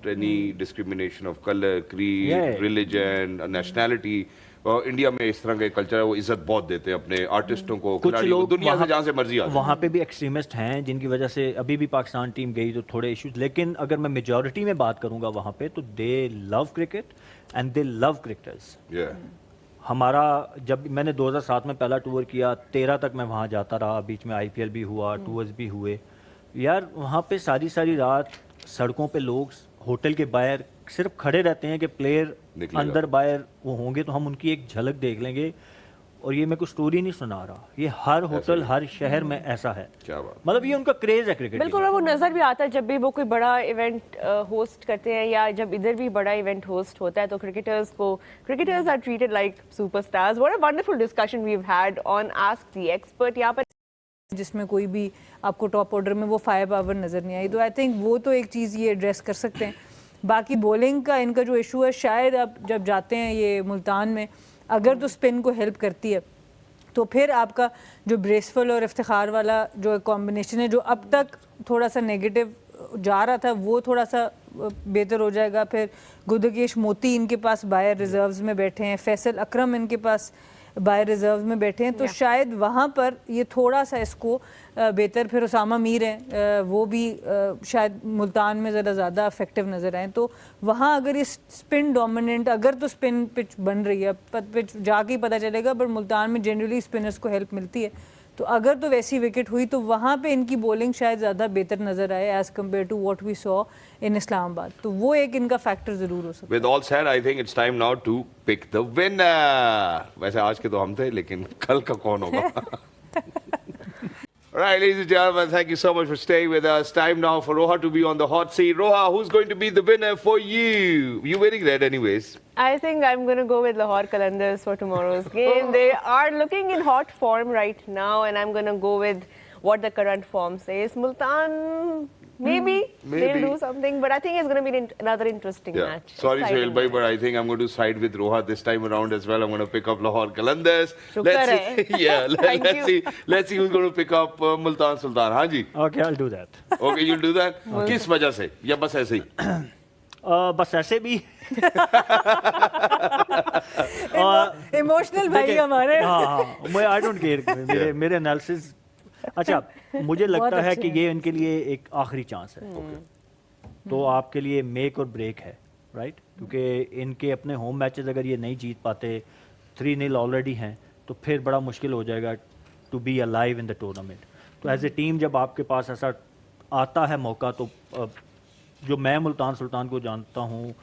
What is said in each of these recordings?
any discrimination of color, creed, religion, nationality. India में इस तरह का कल्चर है, वो इज्जत बहुत देते हैं अपने आर्टिस्टों को, कुछ खिलाड़ियों को, लोग दुनिया से जहाँ से मर्जी आते हैं। वहाँ पे भी एक्सट्रीमिस्ट हैं जिनकी वजह से अभी भी पाकिस्तान टीम गई तो थोड़े इश्यूज, लेकिन अगर मैं मेजॉरिटी में बात करूँगा वहाँ पे तो दे love cricket and they love cricketers. हमारा जब मैंने 2007 में पहला टूर किया, 13 तक मैं वहाँ जाता रहा, बीच में IPL भी हुआ, टूर्स भी हुए यार। वहाँ पे सारी सारी रात सड़कों पे लोग होटल के बाहर सिर्फ खड़े रहते हैं कि प्लेयर अंदर बाहर वो होंगे तो हम उनकी एक झलक देख लेंगे। और ये मैं कोई स्टोरी नहीं सुना रहा, ये हर होटल हर शहर में ऐसा है। क्या बात, मतलब ये उनका क्रेज है क्रिकेट। बिल्कुल, और वो नजर भी आता है जब भी वो कोई बड़ा इवेंट होस्ट करते हैं या जब इधर भी बड़ा इवेंट होस्ट होता है तो cricketers are treated like superstars. What a wonderful discussion we have had on Ask the Expert. यहाँ पर जिसमें कोई भी आपको टॉप ऑर्डर में वो फायर पावर नज़र नहीं आई, तो आई थिंक वो तो एक चीज़ ये एड्रेस कर सकते हैं। बाकी बॉलिंग का इनका जो इशू है, शायद आप जब जाते हैं ये मुल्तान में, अगर तो स्पिन को हेल्प करती है तो फिर आपका जो ब्रेसफुल और इफ्तिखार वाला जो कॉम्बिनेशन है जो अब तक थोड़ा सा नेगेटिव जा रहा था वो थोड़ा सा बेहतर हो जाएगा। फिर गुदकेश मोती इनके पास बायर रिजर्व्स में बैठे हैं, फैसल अकरम इनके पास बायर रिजर्व में बैठे हैं, तो शायद वहाँ पर ये थोड़ा सा इसको बेहतर। फिर उसामा मीर हैं, वो भी शायद मुल्तान में ज़रा ज़्यादा इफेक्टिव नज़र आए। तो वहाँ अगर ये स्पिन डोमिनेंट, अगर तो स्पिन पिच बन रही है, पिच जाके ही पता चलेगा, बट मुल्तान में जनरली स्पिनर्स को हेल्प मिलती है। तो अगर तो वैसी विकेट हुई तो वहाँ पे इनकी बॉलिंग शायद ज़्यादा बेहतर नज़र आए as compare to what we saw in Islamabad. तो वो एक इनका फैक्टर ज़रूर हो सकता है। With all said, I think it's time now to pick the winner. वैसे आज के तो हम थे, लेकिन कल का कौन होगा? Right, ladies and gentlemen, thank you so much for staying with us. Time now for Roha to be on the hot seat. Roha, who's going to be the winner for you? You're wearing red anyways. I think I'm going to go with Lahore Qalandars for tomorrow's game. They are looking in hot form right now, and I'm going to go with what the current form says. Multan, maybe they'll do something, but I think it's going to be another interesting match. Sorry, Sohail bhai, but I think I'm going to side with Roha this time around as well. I'm going to pick up Lahore Qalandars. Let's see. Let's see who's going to pick up Multan Sultan. हाँ जी. Okay, I'll do that. Okay, you'll do that. किस वजह से? या बस ऐसे ही? बस ऐसे भी इमोशनल भाई हमारे। हाँ, मैं आई डोंट केयर, मेरे एनालिसिस। अच्छा, मुझे लगता है कि ये इनके लिए एक आखिरी चांस है। तो आपके लिए मेक और ब्रेक है, राइट? क्योंकि इनके अपने होम मैचेस अगर ये नहीं जीत पाते, 3-0 ऑलरेडी हैं, तो फिर बड़ा मुश्किल हो जाएगा to be alive in the tournament. तो एज ए टीम जब आपके पास ऐसा आता है मौका, तो जो मैं मुल्तान सुल्तान को जानता हूँ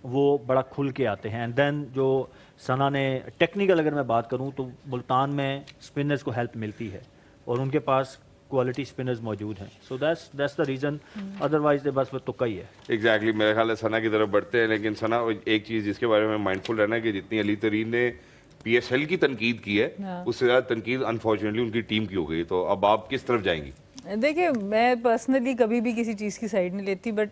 वो बड़ा खुल के आते हैं। एंड देन जो सना ने टेक्निकल अगर मैं बात करूँ तो मुल्तान में स्पिनर्स को हेल्प मिलती है और उनके पास क्वालिटी स्पिनर्स मौजूद हैं। So that's the reason, otherwise they बस वो तुक्का ही है। एग्जैक्टली, मेरे ख्याल है सना की तरफ बढ़ते हैं, लेकिन सना एक चीज़ जिसके बारे में माइंडफुल रहना है कि जितनी अली तरीन ने PSL की तनकीद की है, उससे ज़्यादा तनकीद अनफॉर्चुनेटली उनकी टीम की हो गई। तो अब आप किस तरफ जाएंगी? देखिए, मैं पर्सनली कभी भी किसी चीज़ की साइड नहीं लेती, बट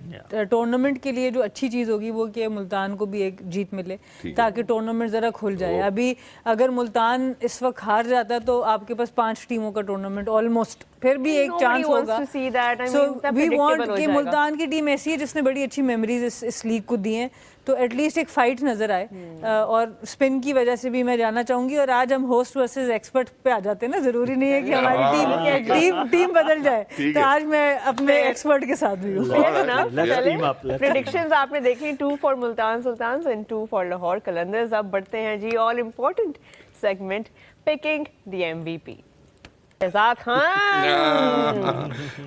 टूर्नामेंट के लिए जो अच्छी चीज़ होगी वो कि मुल्तान को भी एक जीत मिले ताकि टूर्नामेंट ज़रा खुल जाए। अभी अगर मुल्तान इस वक्त हार जाता तो आपके पास 5 टीमों का टूर्नामेंट ऑलमोस्ट फिर भी एक चांस होगा। सो वी वांट कि मुल्तान की टीम ऐसी है जिसने बड़ी अच्छी मेमोरीज इस लीग को दी हैं, तो एटलीस्ट एक फाइट नजर आए। और स्पिन की वजह से भी मैं जानना चाहूंगी। और आज हम होस्ट वर्सेस एक्सपर्ट पे आ जाते हैं ना, जरूरी नहीं है कि हमारी टीम बदल जाए, तो आज मैं अपने एक्सपर्ट के साथ भी हूँ। प्रेडिक्शंस आपने देखी, 2 for Multan Sultan and 2 for Lahore Qalandars. अब बढ़ते हैं जी all important segment, picking the MVP।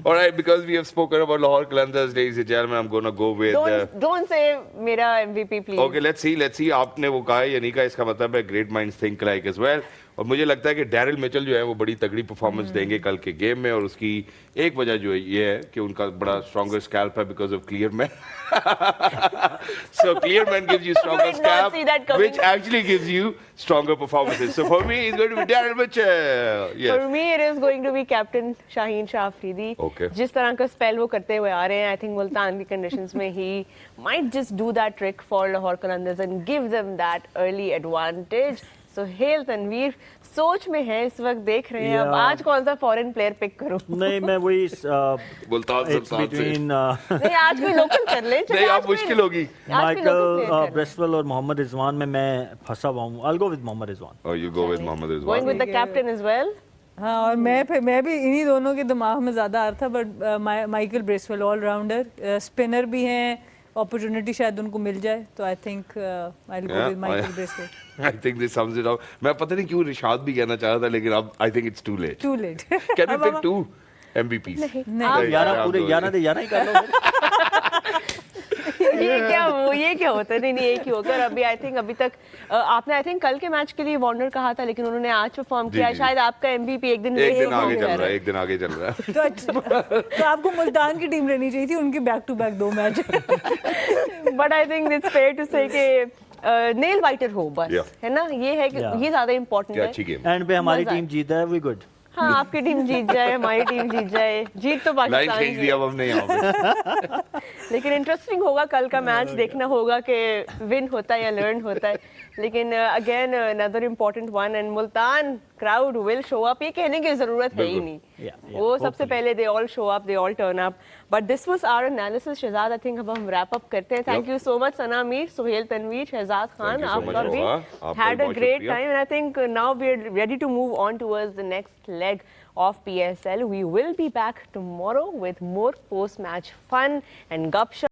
All right, because we have spoken about Lahore Qalandars, ladies and gentlemen, I'm going to go with... Don't say मेरा MVP, please. Okay, let's see. आपने वो कहा है या नहीं कहा, इसका मतलब है great minds think alike as well. और मुझे लगता है कि डैरिल मिचेल जो है वो बड़ी तगड़ी परफॉर्मेंस देंगे कल के गेम में, और उसकी एक वजह जो है ये है कि उनका बड़ा स्ट्रॉन्गर स्कैल्प है because of clear man. So clear man gives you stronger scalp, which actually gives you stronger performances. So for me, it's going to be Daryl Mitchell. Yes. For me, it is going to be Captain Shaheen Shah Afridi. Okay. जिस तरह का spell वो करते हुए आ रहे हैं, I think Multan की conditions में he might just do that trick for Lahore Qalandars and give them that early advantage. Suhail Tanveer सोच में है इस वक्त, देख रहे हैं अब Yeah. आज कौन सा फॉरेन प्लेयर पिक करूं। नहीं, मैं वही मुल्तान इट्स सुल्तान से बिटवीन नहीं आज कोई लोकल कर ले, चलिए नहीं आज आप कोई- मुश्किल होगी। आज कोई local player माइकल कर ले। ब्रेसवेल और मोहम्मद रिजवान में मैं फंसा हुआ हूँ। I'll go with Mohammad Rizwan. और you go with Mohammad Going Rizwan. with the captain as well. हाँ, और मैं भी इन्हीं दोनों के दिमाग में ज़्यादा आ रहा था, but Michael Bracewell allrounder spinner भी हैं, अपॉर्चुनिटी शायद उनको मिल जाए, तो I think I will go with Michael Bracewell. I think this sums it up. मैं पता नहीं क्यों रिशाद भी कहना चाह रहा था, लेकिन अब I think it's too late. Too late. Can we pick 2 MVPs? नहीं, 11 पूरे 11 दे 11 ही कर लो फिर। ये क्या होता है, नहीं एक ही होकर अभी आई थिंक अभी तक आपने आई थिंक कल के मैच के लिए वार्नर कहा था, लेकिन उन्होंने आज परफॉर्म जी, किया। जी। शायद आपका MVP एक दिन एक late दिन आगे perform चल कर रहा है, एक दिन आगे चल रहा है। तो अच्छा, तो आपको मुल्तान की टीम लेनी चाहिए थी, उनकी back to back 2 match. But I think it's fair to say कि नेल बाइटर हो बस, Yeah. है ना, ये है कि Yeah. ये ज्यादा इंपॉर्टेंट क्या है। अच्छी गेम। एंड पे हमारी मजा टीम जीता है, वी गुड। हाँ आपकी टीम जीत जाए, हमारी टीम जीत जाए, जीत तो लाइन पाकिस्तान खींच की दी है। अब हमने यहाँ पे। लेकिन इंटरेस्टिंग होगा कल का मैच, देखना होगा कि विन होता है या लर्न होता है। लेकिन again another important one, and Multan crowd will show up, ये कहने की जरूरत है ही बिल्कुल। नहीं। Yeah, वो सबसे hopefully. पहले they all show up, they all turn up. But this was our analysis Shahzad, I think अब हम रैप अप करते हैं। Thank you so much Sana Mir, Sohail Tanvir, Shahzad Khan, Thank you so आपका much, भी रोहा। आपका हैड भी अ बहुत ग्रेट शुक्रिया। Time, and I think now we are ready to move on towards the next leg of PSL. We will be back tomorrow with more post-match fun and gupshup.